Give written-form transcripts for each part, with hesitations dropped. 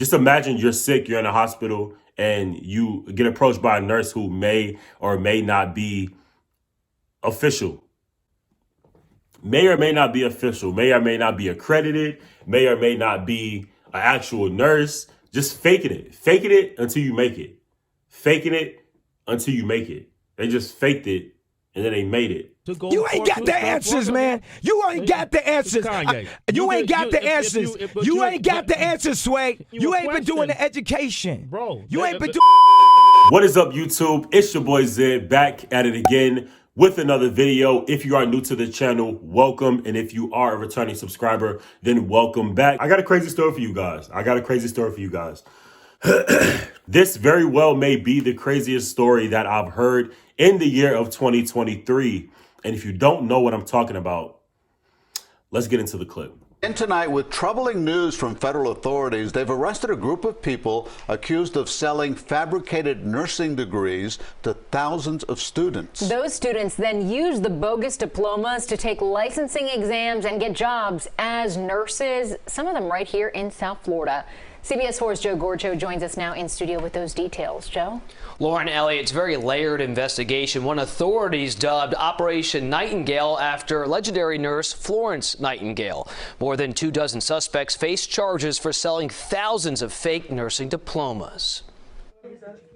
Just imagine you're sick, you're in a hospital, and you get approached by a nurse who may or may not be official. May or may not be official, may or may not be accredited, may or may not be an actual nurse. Just faking it. Faking it until you make it. Faking it until you make it. They just faked it and then they made it. You ain't got the answers, man. You ain't got the answers. You ain't got the answers. You ain't got the answers, Sway. You ain't been doing the education. Bro. You ain't been doing. What is up, YouTube? It's your boy Zed back at it again with another video. If you are new to the channel, welcome. And if you are a returning subscriber, then welcome back. I got a crazy story for you guys. This very well may be the craziest story that I've heard in the year of 2023. And if you don't know what I'm talking about, let's get into the clip. And tonight, with troubling news from federal authorities, they've arrested a group of people accused of selling fabricated nursing degrees to thousands of students. Those students then use the bogus diplomas to take licensing exams and get jobs as nurses, some of them right here in South Florida. CBS 4's Joe Gorcho joins us now in studio with those details. Joe? Lauren, Elliott's very layered investigation, one authorities dubbed Operation Nightingale after legendary nurse Florence Nightingale. More than 24 suspects face charges for selling thousands of fake nursing diplomas.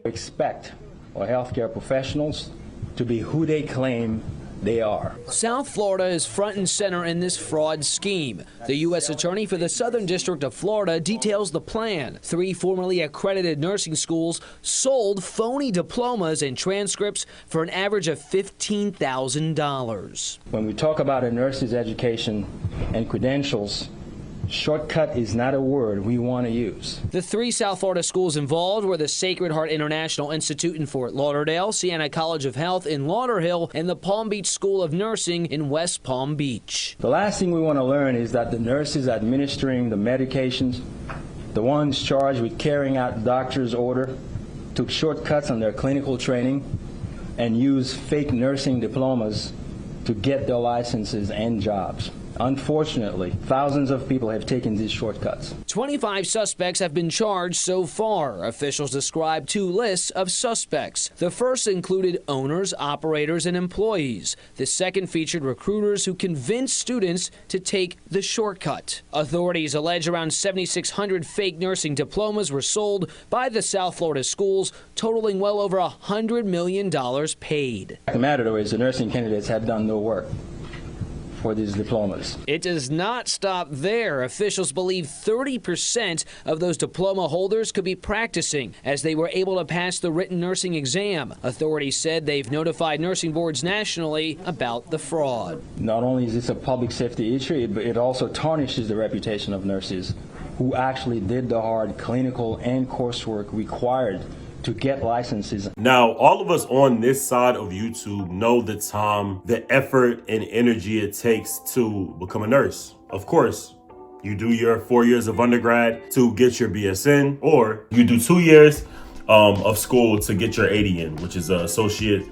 Expect our healthcare professionals to be who they claim they are. South Florida is front and center in this fraud scheme. The U.S. Attorney for the Southern District of Florida details the plan. 3 formerly accredited nursing schools sold phony diplomas and transcripts for an average of $15,000. When we talk about a nurse's education and credentials, shortcut is not a word we want to use. The 3 South Florida schools involved were the Sacred Heart International Institute in Fort Lauderdale, Siena College of Health in Lauderhill, and the Palm Beach School of Nursing in West Palm Beach. The last thing we want to learn is that the nurses administering the medications, the ones charged with carrying out the doctor's order, took shortcuts on their clinical training and used fake nursing diplomas to get their licenses and jobs. Unfortunately, thousands of people have taken these shortcuts. 25 suspects have been charged so far. Officials described 2 lists of suspects. The first included owners, operators, and employees. The second featured recruiters who convinced students to take the shortcut. Authorities allege around 7,600 fake nursing diplomas were sold by the South Florida schools, totaling well over $100 million paid. The matter, though, is the nursing candidates have done no work for these diplomas. It does not stop there. Officials believe 30% of those diploma holders could be practicing, as they were able to pass the written nursing exam. Authorities said they've notified nursing boards nationally about the fraud. Not only is this a public safety issue, but it also tarnishes the reputation of nurses who actually did the hard clinical and coursework required to get licenses. Now, all of us on this side of YouTube know the time, the effort, and energy it takes to become a nurse. Of course, you do your 4 years of undergrad to get your BSN, or you do 2 years of school to get your ADN, which is an associate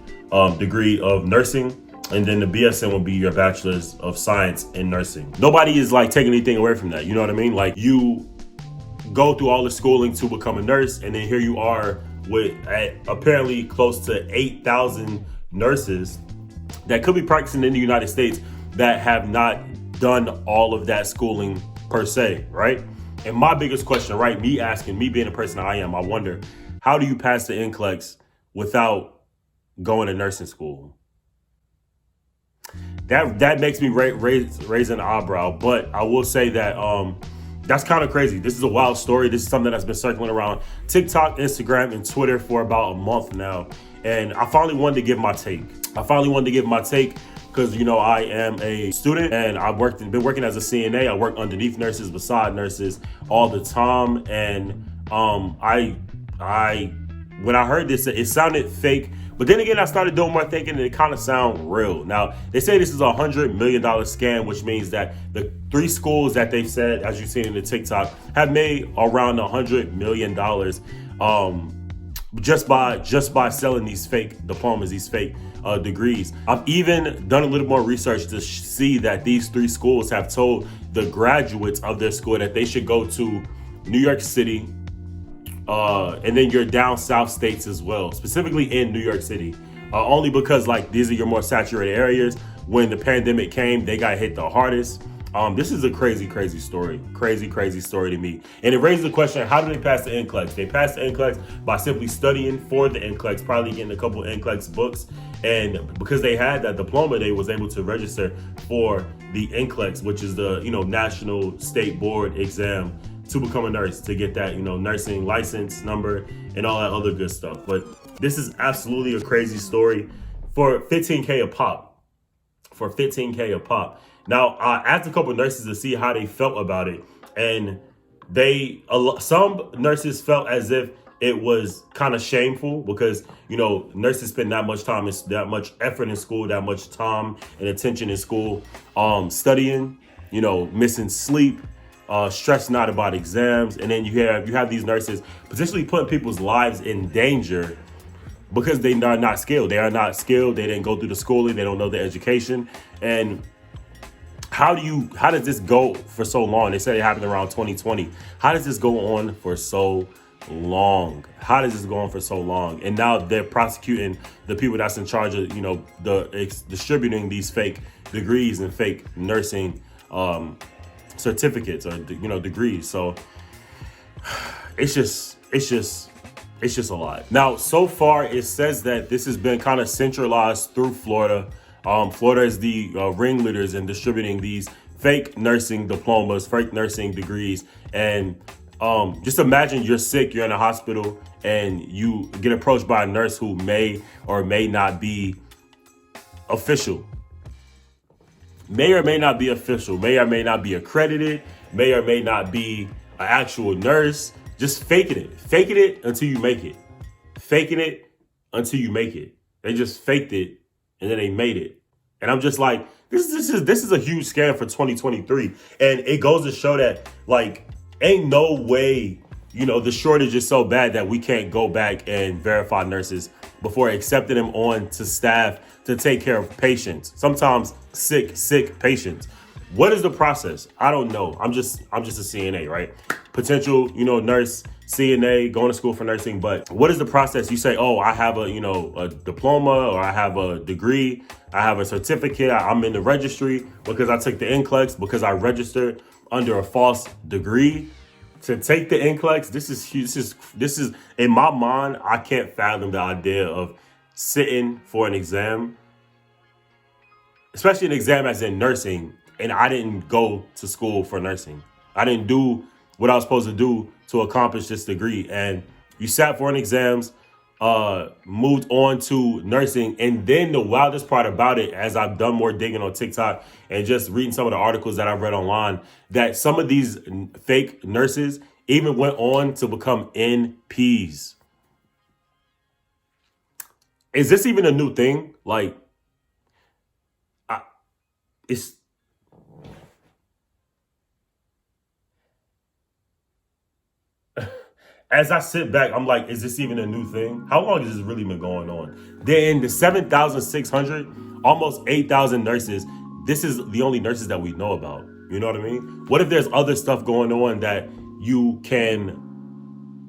degree of nursing. And then the BSN will be your bachelor's of science in nursing. Nobody is like taking anything away from that. You know what I mean? Like, you go through all the schooling to become a nurse, and then here you are with apparently close to 8,000 nurses that could be practicing in the United States that have not done all of that schooling per se, right? And my biggest question, right, me being the person I am, I wonder, how do you pass the NCLEX without going to nursing school? That makes me raise an eyebrow, but I will say that that's kind of crazy. This is a wild story. This is something that's been circling around TikTok, Instagram, and Twitter for about a month now. And I finally wanted to give my take. Because, you know, I am a student and I've been working as a CNA. I work underneath nurses, beside nurses all the time. And when I heard this, it sounded fake. But then again, I started doing more thinking and it kind of sounds real. Now, they say this is a $100 million scam, which means that the 3 schools that they've said, as you've seen in the TikTok, have made around $100 million just by selling these fake diplomas, these fake degrees. I've even done a little more research to see that these 3 schools have told the graduates of their school that they should go to New York City, and then your down south states as well, specifically in New York City, only because like these are your more saturated areas. When the pandemic came, they got hit the hardest. This is a crazy story. Crazy story to me. And it raises the question, how do they pass the NCLEX? They pass the NCLEX by simply studying for the NCLEX, probably getting a couple NCLEX books. And because they had that diploma, they was able to register for the NCLEX, which is the, national state board exam to become a nurse, to get that, nursing license number and all that other good stuff. But this is absolutely a crazy story for $15K a pop. For $15K a pop. Now, I asked a couple of nurses to see how they felt about it, and some nurses felt as if it was kind of shameful because, nurses spend that much time, that much effort in school, that much time and attention in school, studying, missing sleep, stressing out about exams, and then you have these nurses potentially putting people's lives in danger because they are not skilled. They are not skilled. They didn't go through the schooling. They don't know the education. And how does this go for so long? They said it happened around 2020. How does this go on for so long? How does this go on for so long? And now they're prosecuting the people that's in charge of, distributing these fake degrees and fake nursing certificates or, degrees. So it's just a lot. Now, so far, it says that this has been kind of centralized through Florida. Florida is the ringleaders in distributing these fake nursing diplomas, fake nursing degrees. And just imagine you're sick, you're in a hospital, and you get approached by a nurse who may or may not be official. May or may not be official, may or may not be accredited, may or may not be an actual nurse. Just faking it until you make it. Faking it until you make it. They just faked it and then they made it. And I'm just like, this is a huge scam for 2023. And it goes to show that, like, ain't no way, the shortage is so bad that we can't go back and verify nurses before accepting them on to staff to take care of patients. Sometimes sick patients. What is the process? I don't know. I'm just a CNA, right? Potential, nurse, CNA, going to school for nursing. But what is the process? You say, oh, I have a diploma, or I have a degree, I have a certificate, I'm in the registry because I took the NCLEX, because I registered under a false degree to take the NCLEX. This is huge. This is in my mind, I can't fathom the idea of sitting for an exam, especially an exam as in nursing. And I didn't go to school for nursing. I didn't do what I was supposed to do to accomplish this degree. And you sat for an exams, moved on to nursing. And then the wildest part about it, as I've done more digging on TikTok and just reading some of the articles that I've read online, that some of these fake nurses even went on to become NPs. Is this even a new thing? Like, it's... As I sit back, I'm like, is this even a new thing? How long has this really been going on? Then the 7,600, almost 8,000 nurses, this is the only nurses that we know about. You know what I mean? What if there's other stuff going on that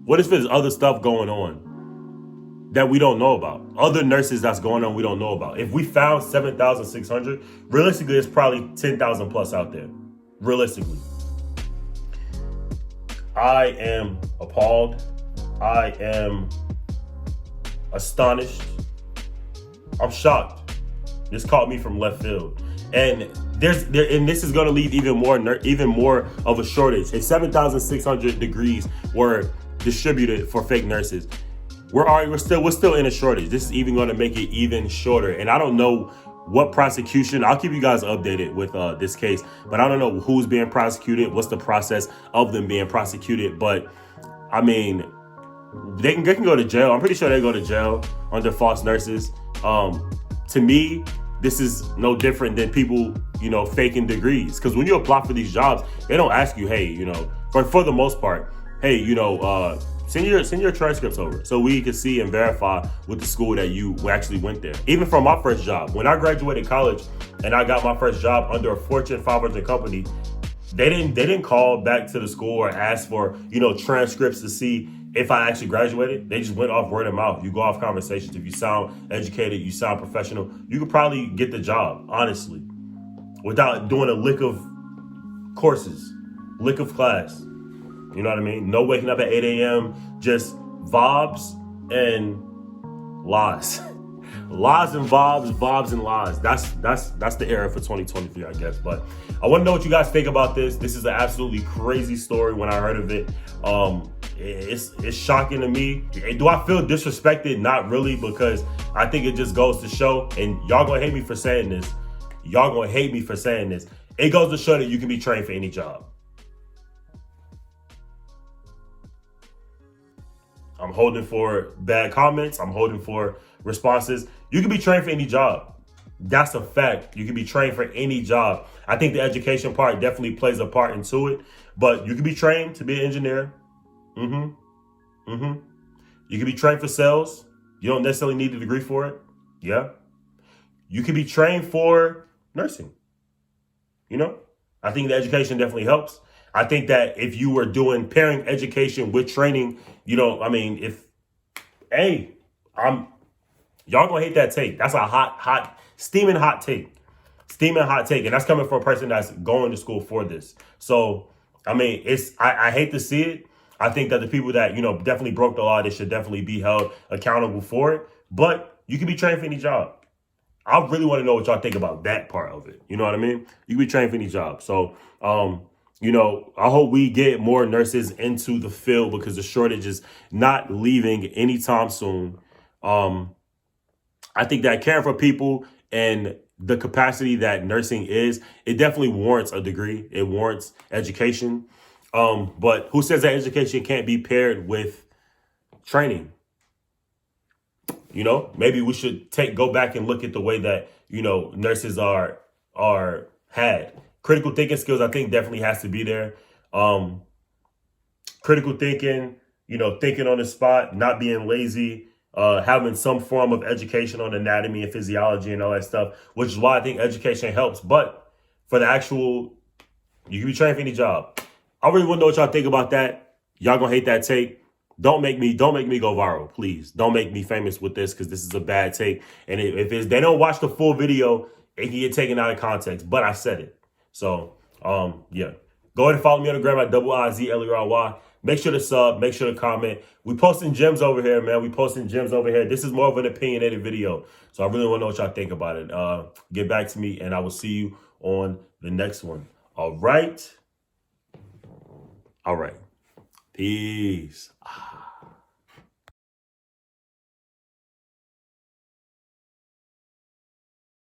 what if there's other stuff going on that we don't know about? Other nurses that's going on we don't know about. If we found 7,600, realistically, it's probably 10,000 plus out there. Realistically. I am appalled. I am astonished. I'm shocked. This caught me from left field. And this is going to lead even more of a shortage. And 7,600 degrees were distributed for fake nurses. We're still in a shortage. This is even going to make it even shorter. And I don't know what prosecution. I'll keep you guys updated with this case, but I don't know who's being prosecuted, what's the process of them being prosecuted. But I mean, they can go to jail. I'm pretty sure they go to jail under false nurses. To me, this is no different than people, faking degrees. Because when you apply for these jobs, they don't ask you, hey, for the most part, hey, send your transcripts over so we can see and verify with the school that you actually went there. Even from my first job, when I graduated college and I got my first job under a Fortune 500 company, they didn't call back to the school or ask for, transcripts to see if I actually graduated, they just went off word of mouth. You go off conversations. If you sound educated, you sound professional, you could probably get the job, honestly, without doing a lick of courses, lick of class. You know what I mean? No waking up at 8 a.m., just vibes and lies. Lies and vibes and lies. That's the era for 2023, I guess. But I want to know what you guys think about this. This is an absolutely crazy story when I heard of it. It's shocking to me. Do I feel disrespected? Not really, because I think it just goes to show, and y'all gonna hate me for saying this. It goes to show that you can be trained for any job. I'm holding for bad comments. I'm holding for responses. You can be trained for any job. That's a fact. You can be trained for any job. I think the education part definitely plays a part into it, but you can be trained to be an engineer. You can be trained for sales. You don't necessarily need a degree for it. Yeah. You can be trained for nursing. You know, I think the education definitely helps. I think that if you were doing pairing education with training, you know, I mean, y'all gonna hate that take. That's a steaming hot take. And that's coming from a person that's going to school for this. So, I mean, I hate to see it. I think that the people that, you know, definitely broke the law, they should definitely be held accountable for it. But you can be trained for any job. I really want to know what y'all think about that part of it. You know what I mean? You can be trained for any job. So, you know, I hope we get more nurses into the field, because the shortage is not leaving anytime soon. I think that caring for people and the capacity that nursing is, it definitely warrants a degree. It warrants education. But who says that education can't be paired with training? You know, maybe we should go back and look at the way that, you know, nurses are had. Critical thinking skills, I think, definitely has to be there. Critical thinking, you know, thinking on the spot, not being lazy, having some form of education on anatomy and physiology and all that stuff, which is why I think education helps. But for the actual, you can be trained for any job. I really want to know what y'all think about that. Y'all gonna hate that take. Don't make me go viral, please. Don't make me famous with this, because this is a bad take. And if they don't watch the full video, it can get taken out of context. But I said it. So, yeah. Go ahead and follow me on the gram at IZLERY. Make sure to sub. Make sure to comment. We posting gems over here, man. This is more of an opinionated video. So I really want to know what y'all think about it. Get back to me, and I will see you on the next one. All right. Peace.